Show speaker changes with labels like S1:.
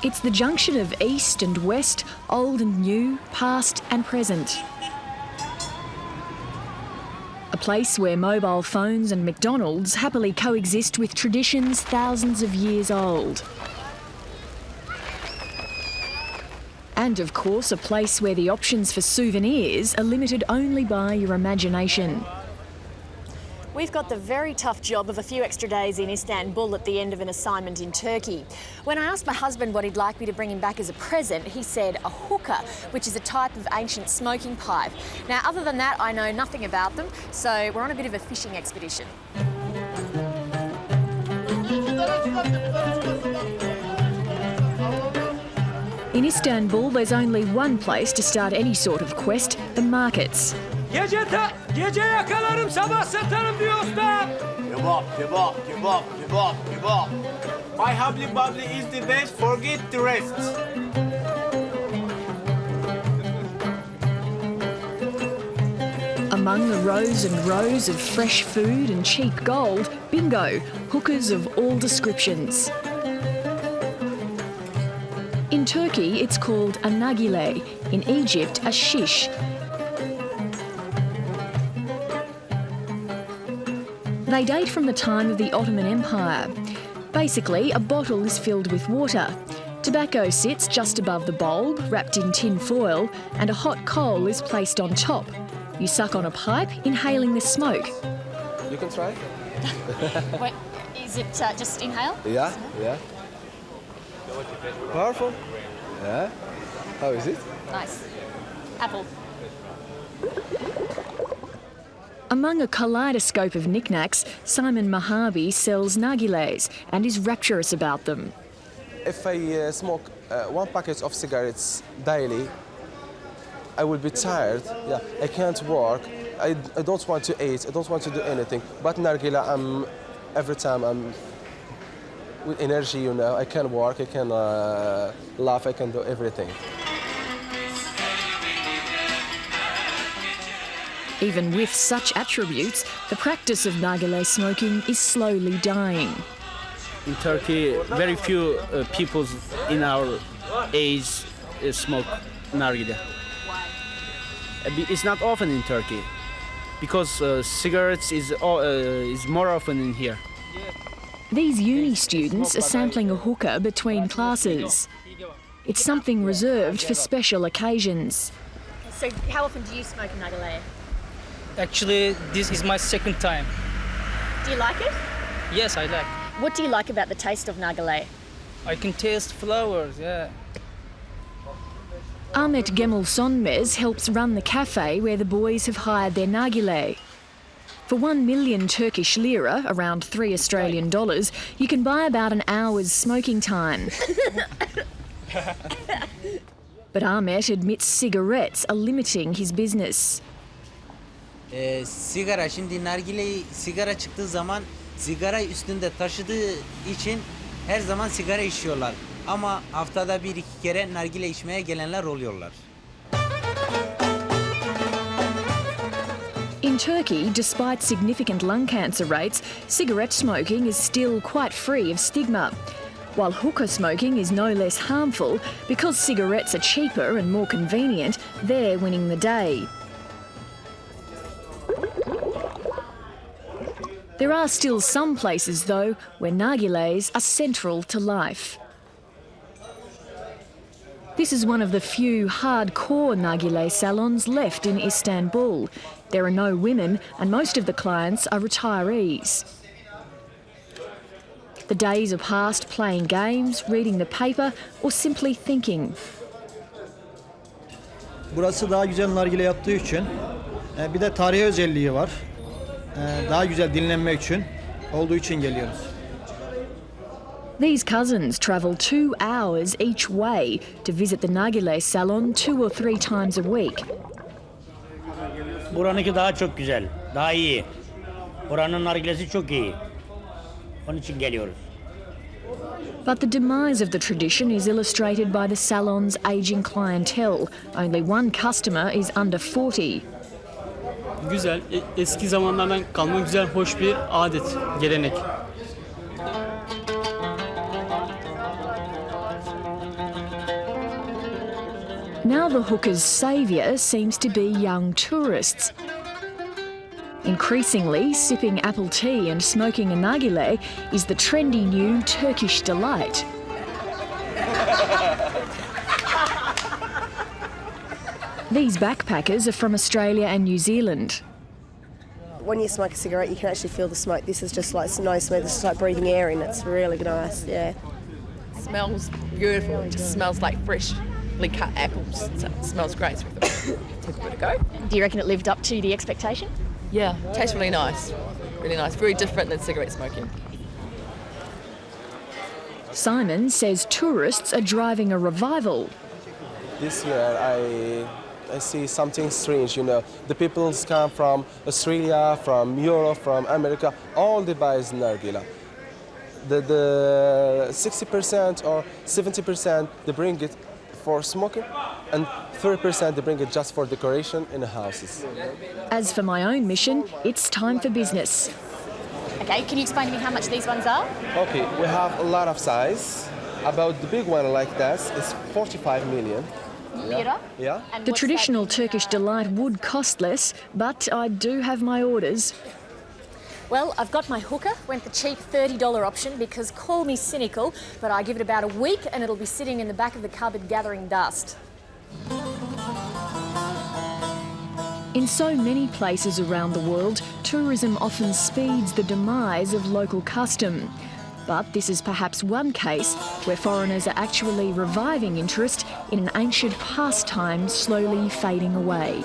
S1: It's the junction of east and west, old and new, past and present. A place where mobile phones and McDonald's happily coexist with traditions thousands of years old. And of course, a place where the options for souvenirs are limited only by your imagination.
S2: We've got the very tough job of a few extra days in Istanbul at the end of an assignment in Turkey. When I asked my husband what he'd like me to bring him back as a present, he said a hookah, which is a type of ancient smoking pipe. Now, other than that, I know nothing about them, so we're on a bit of a fishing expedition.
S1: In Istanbul, there's only one place to start any sort of quest, the markets.
S3: Gece yakalarım, sabah satarım diyor usta. Kebap. My hubbly bubbly is the best, forget the rest.
S1: Among the rows and rows of fresh food and cheap gold, bingo, hookahs of all descriptions. In Turkey, it's called a nargile. In Egypt, a shish. They date from the time of the Ottoman Empire. Basically, a bottle is filled with water. Tobacco sits just above the bulb, wrapped in tin foil, and a hot coal is placed on top. You suck on a pipe, inhaling the smoke.
S4: You can try.
S2: Wait, is it just inhale?
S4: Yeah. Powerful. Yeah. How is it?
S2: Nice. Apple.
S1: Among a kaleidoscope of knickknacks, Simon Mahabi sells nargiles and is rapturous about them.
S4: If I smoke one packet of cigarettes daily, I will be tired. Yeah, I can't work. I don't want to eat. I don't want to do anything. But nargile, every time I'm with energy, you know. I can work. I can laugh. I can do everything.
S1: Even with such attributes, the practice of nargile smoking is slowly dying.
S5: In Turkey, very few people in our age smoke nargile. It's not often in Turkey because cigarettes is more often in here.
S1: These uni students are sampling a hookah between classes. It's something reserved for special occasions.
S2: So how often do you smoke a nargile?
S6: Actually, this is my second time.
S2: Do you like it?
S6: Yes, I like.
S2: What do you like about the taste of nargile?
S6: I can taste flowers, yeah.
S1: Ahmet Gemel Sonmez helps run the cafe where the boys have hired their nargile. For 1 million Turkish lira, around $3 Australian, you can buy about an hour's smoking time. But Ahmet admits cigarettes are limiting his business.
S7: Sigara, şimdi nargileyi sigara çıktığı zaman sigara üstünde taşıdığı için her zaman sigara içiyorlar. Ama haftada 1-2 kere nargile içmeye gelenler oluyorlar.
S1: In Turkey, despite significant lung cancer rates, cigarette smoking is still quite free of stigma. While hookah smoking is no less harmful, because cigarettes are cheaper and more convenient, they're winning the day. There are still some places, though, where nargiles are central to life. This is one of the few hardcore nargile salons left in Istanbul. There are no women, and most of the clients are retirees. The days are past playing games, reading the paper, or simply thinking.
S8: Burası daha güzel nargile yaptığı için bir de tarihi özelliği var. Daha güzel dinlenmek için olduğu için geliyoruz.
S1: These cousins travel 2 hours each way to visit the nargile salon 2 or 3 times a week.
S9: Buranınki daha çok güzel, daha iyi. Buranın nargilesi çok iyi. Onun için geliyoruz.
S1: But the demise of the tradition is illustrated by the salon's ageing clientele. Only one customer is under 40.
S10: Güzel, eski zamanlardan kalma güzel, hoş bir adet, gelenek.
S1: Now the hookah's saviour seems to be young tourists. Increasingly, sipping apple tea and smoking a nargileh is the trendy new Turkish delight. These backpackers are from Australia and New Zealand.
S11: When you smoke a cigarette, you can actually feel the smoke. This is just like no smoke. This is like breathing air in. It's really nice, yeah.
S12: It smells beautiful. It just smells like freshly cut apples. So it smells great. So we thought, give it a go.
S2: Do you reckon it lived up to the expectation?
S12: Yeah, it tastes really nice. Really nice. Very different than cigarette smoking.
S1: Simon says tourists are driving a revival.
S4: This year I see something strange, you know. The people come from Australia, from Europe, from America, all they buy is nargila. The 60% or 70% they bring it for smoking, and 30% they bring it just for decoration in the houses.
S1: As for my own mission, it's time for business.
S2: Okay, can you explain to me how much these ones are?
S4: Okay, we have a lot of size. About the big one like this is 45 million.
S2: Lira?
S4: Yeah.
S2: And
S1: The
S2: what's
S1: traditional
S2: that?
S1: Turkish delight would cost less, but I do have my orders.
S2: Well, I've got my hookah, went the cheap $30 option because call me cynical, but I give it about a week and it'll be sitting in the back of the cupboard gathering dust.
S1: In so many places around the world, tourism often speeds the demise of local custom. But this is perhaps one case where foreigners are actually reviving interest in an ancient pastime slowly fading away.